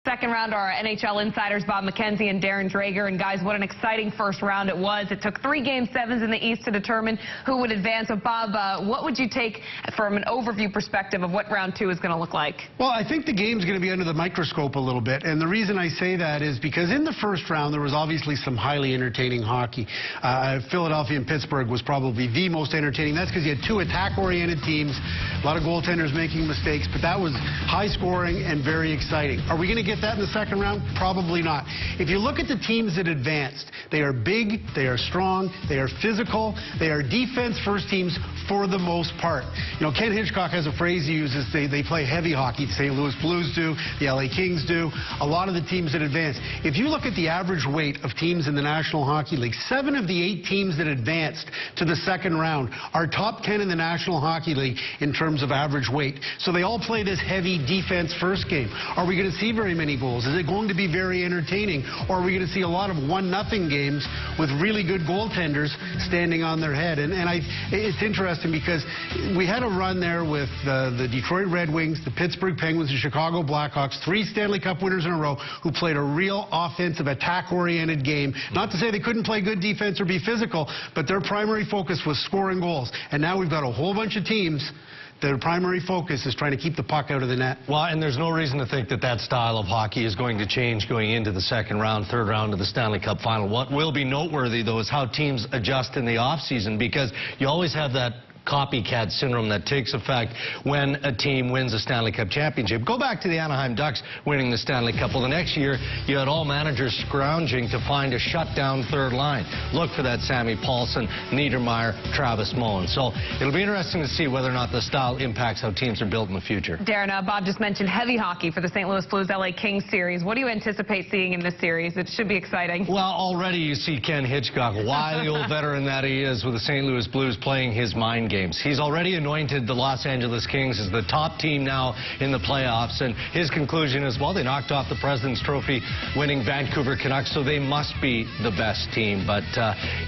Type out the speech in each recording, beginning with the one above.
Second round are our NHL insiders Bob McKenzie and Darren Drager. And guys, what an exciting first round it was. It took 3 Game 7s in the East to determine who would advance. So Bob, what would you take from an overview perspective of what round 2 is going to look like? Well, I think the game's going to be under the microscope a little bit. And the reason I say that is because in the first round, there was obviously some highly entertaining hockey. Philadelphia and Pittsburgh was probably the most entertaining. That's because you had 2 attack-oriented teams, a lot of goaltenders making mistakes, but that was high scoring and very exciting. Are we going to get that in the second round? Probably not. If you look at the teams that advanced, they are big, they are strong, they are physical, they are defense-first teams for the most part. You know, Ken Hitchcock has a phrase he uses, they play heavy hockey. The St. Louis Blues do, the LA Kings do, a lot of the teams that advance. If you look at the average weight of teams in the National Hockey League, 7 of the 8 teams that advanced to the second round are top 10 in the National Hockey League in terms of average weight. So they all play this heavy defense-first game. Are we going to see very many goals? Is it going to be very entertaining? Or are we going to see a lot of 1-0 games with really good goaltenders standing on their head? And it's interesting because we had a run there with the Detroit Red Wings, the Pittsburgh Penguins, the Chicago Blackhawks, 3 Stanley Cup winners in a row who played a real offensive, attack-oriented game. Not to say they couldn't play good defense or be physical, but their primary focus was scoring goals. And now we've got a whole bunch of teams their primary focus is trying to keep the puck out of the net. Well, and there's no reason to think that that style of hockey is going to change going into the second round, third round of the Stanley Cup final. What will be noteworthy, though, is how teams adjust in the offseason, because you always have that copycat syndrome that takes effect when a team wins a Stanley Cup championship. Go back to the Anaheim Ducks winning the Stanley Cup. Well, the next year, you had all managers scrounging to find a shutdown third line. Look for that Sammy Paulson, Niedermayer, Travis Moen. So it'll be interesting to see whether or not the style impacts how teams are built in the future. Darren, Bob just mentioned heavy hockey for the St. Louis Blues LA Kings series. What do you anticipate seeing in this series? It should be exciting. Well, already you see Ken Hitchcock, wily old veteran that he is with the St. Louis Blues, playing his mind games. He's already anointed the Los Angeles Kings as the top team now in the playoffs, and his conclusion is, well, they knocked off the President's Trophy winning Vancouver Canucks, so they must be the best team. But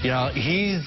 you know, he's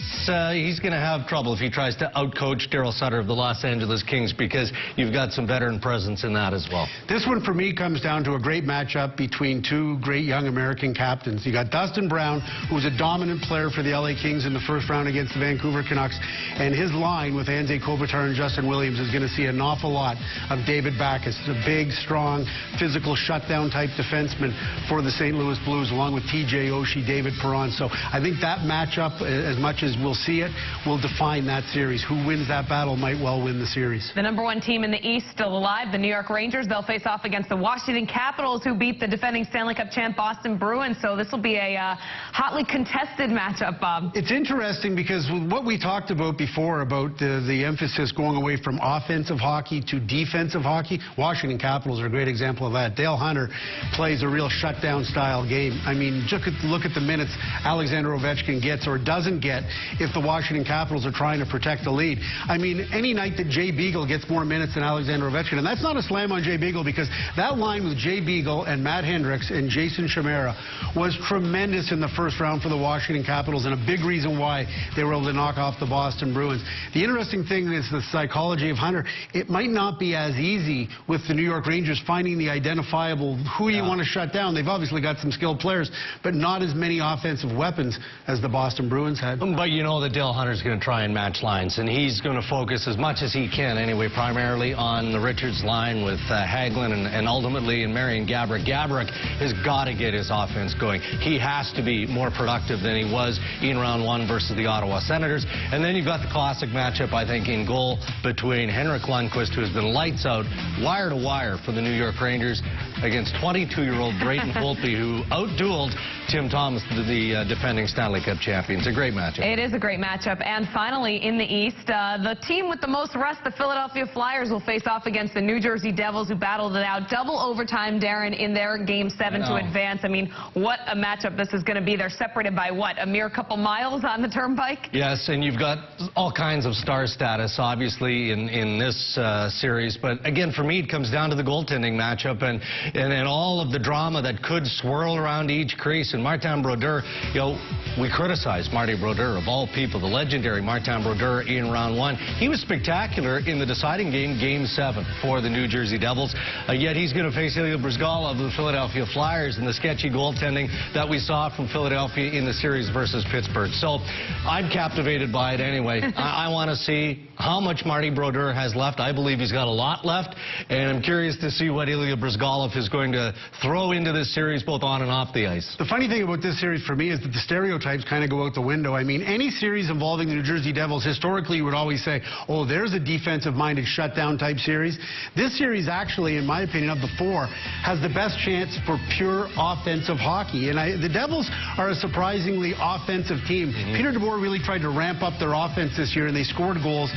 going to have trouble if he tries to outcoach Daryl Sutter of the Los Angeles Kings, because you've got some veteran presence in that as well. This one for me comes down to a great matchup between 2 great young American captains. You got Dustin Brown, who was a dominant player for the LA Kings in the first round against the Vancouver Canucks, and his line with Anze Kopitar and Justin Williams is going to see an awful lot of David Backes, a big, strong, physical shutdown-type defenseman for the St. Louis Blues, along with TJ Oshie, David Perron. So I think that matchup, as much as we'll see it, will define that series. Who wins that battle might well win the series. The #1 team in the East still alive, the New York Rangers. They'll face off against the Washington Capitals, who beat the defending Stanley Cup champ Boston Bruins. So this will be a hotly contested matchup, Bob. It's interesting because what we talked about before about the emphasis going away from offensive hockey to defensive hockey, Washington Capitals are a great example of that. Dale Hunter plays a real shutdown style game. I mean, just look at the minutes Alexander Ovechkin gets or doesn't get if the Washington Capitals are trying to protect the lead. I mean, any night that Jay Beagle gets more minutes than Alexander Ovechkin, and that's not a slam on Jay Beagle, because that line with Jay Beagle and Matt Hendricks and Jason Chimera was tremendous in the first round for the Washington Capitals, and a big reason why they were able to knock off the Boston Bruins. The interesting thing is the psychology of Hunter. It might not be as easy with the New York Rangers finding the identifiable who you want to shut down. They've obviously got some skilled players, but not as many offensive weapons as the Boston Bruins had. But you know that Dale Hunter's going to try and match lines, and he's going to focus as much as he can anyway, primarily on the Richards line with Hagelin and ultimately in Marian Gaborik. Gaborik has got to get his offense going. He has to be more productive than he was in round 1 versus the Ottawa Senators. And then you've got the classic matchup, I think, in goal between Henrik Lundqvist, who has been lights out, wire to wire for the New York Rangers, against 22-year-old Brayton Holtby, who outdueled Tim Thomas, the defending Stanley Cup champion. It's a great matchup. It is a great matchup. And finally, in the East, the team with the most rest, the Philadelphia Flyers, will face off against the New Jersey Devils, who battled it out double overtime, Darren, in their Game 7 to advance. I mean, what a matchup this is going to be. They're separated by, what, a mere couple miles on the turnpike? Yes, and you've got all kinds of star status, obviously, in this series. But again, for me, it comes down to the goaltending matchup and all of the drama that could swirl around each crease. And And Martin Brodeur, you know, we criticize Marty Brodeur, of all people, the legendary Martin Brodeur in round 1. He was spectacular in the deciding game, Game 7, for the New Jersey Devils. Yet he's going to face Ilya Bryzgalov of the Philadelphia Flyers in the sketchy goaltending that we saw from Philadelphia in the series versus Pittsburgh. So I'm captivated by it anyway. I want to see how much Marty Brodeur has left. I believe he's got a lot left, and I'm curious to see what Ilya Bryzgalov is going to throw into this series, both on and off the ice. The funny thing about this series for me is that the stereotypes kind of go out the window. I mean, any series involving the New Jersey Devils, historically you would always say, oh, there's a defensive-minded shutdown type series. This series actually, in my opinion, of the 4, has the best chance for pure offensive hockey. And the Devils are a surprisingly offensive team. Peter DeBoer really tried to ramp up their offense this year, and they scored goals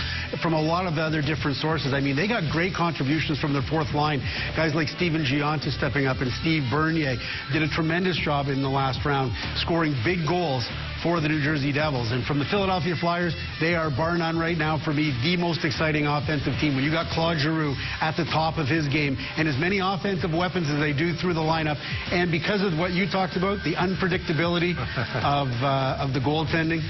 from a lot of other different sources. I mean, they got great contributions from their 4th line. Guys like Steven Giunta stepping up, and Steve Bernier did a tremendous job in the last round, scoring big goals for the New Jersey Devils. And from the Philadelphia Flyers, they are, bar none right now, for me, the most exciting offensive team. When you got Claude Giroux at the top of his game, and as many offensive weapons as they do through the lineup, and because of what you talked about, the unpredictability of the goaltending,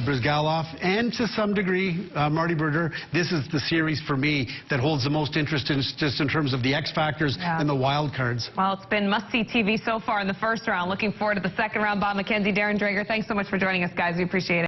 Bryzgalov, and to some degree, Marty Brodeur, this is the series for me that holds the most interest just in terms of the X factors and the wild cards. Well, it's been must-see TV so far in the first round. Looking forward to the second round. Bob McKenzie, Darren Drager, thanks so much for joining us, guys. We appreciate it.